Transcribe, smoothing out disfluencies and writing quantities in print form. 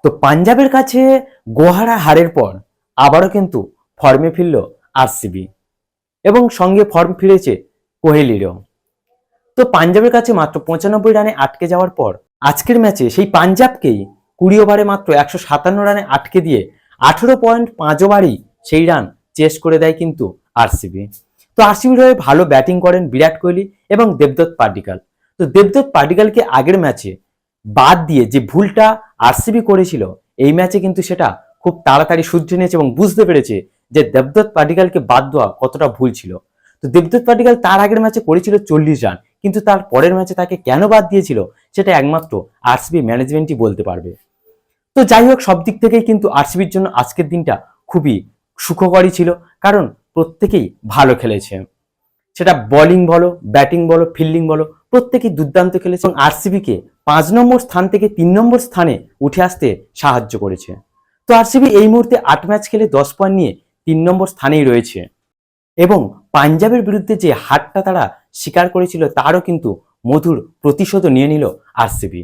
তো পাঞ্জাবের কাছে গোহারা হারের পর আবারও কিন্তু ফর্মে ফিরল আরসিবি এবং সঙ্গে ফর্ম ফিরেছে কোহলিরও। তো পাঞ্জাবের কাছে মাত্র 95 রানে আটকে যাওয়ার পর আজকের ম্যাচে সেই পাঞ্জাবকেই 20 ওভারে মাত্র 157 রানে আটকে দিয়ে 18.5 ওভারই সেই রান চেস করে দেয় কিন্তু আরসিবি। তো আরসিবির হয়ে ভালো ব্যাটিং করেন বিরাট কোহলি এবং দেবদত্ত পাডিক্কাল। তো দেবদত্ত পাডিক্কালকে আগের ম্যাচে বাদ দিয়ে যে ভুলটা আরসিবি করেছিল, এই ম্যাচে কিন্তু সেটা খুব তাড়াতাড়ি শুধরে নিয়েছে এবং বুঝতে পেরেছে যে দেবদত্ত পাডিক্কালকে বাদ দেওয়া কতটা ভুল ছিল। তো দেবদত্ত পাডিক্কাল তার আগের ম্যাচে করেছিল 40 রান, কিন্তু তার পরের ম্যাচে তাকে কেন বাদ দিয়েছিল সেটা একমাত্র আরসিবি ম্যানেজমেন্টই বলতে পারবে। তো যাই হোক, সব দিক থেকেই কিন্তু আরসিবির জন্য আজকের দিনটা খুবই সুখকরই ছিল, কারণ প্রত্যেকেই ভালো খেলেছে। সেটা বোলিং বলো, ব্যাটিং বলো, ফিল্ডিং বলো, প্রত্যেকেই দুর্দান্ত খেলেছে এবং আরসিবিকে 5 নম্বর স্থান থেকে 3 নম্বর স্থানে উঠে আসতে সাহায্য করেছে। তো আরসিবি এই মুহূর্তে 8 ম্যাচ খেলে 10 পয়েন্ট নিয়ে 3 নম্বর স্থানেই রয়েছে এবং পাঞ্জাবের বিরুদ্ধে যে হারটা তারা স্বীকার করেছিল তারও কিন্তু মধুর প্রতিশোধ নিয়ে নিল আরসিবি।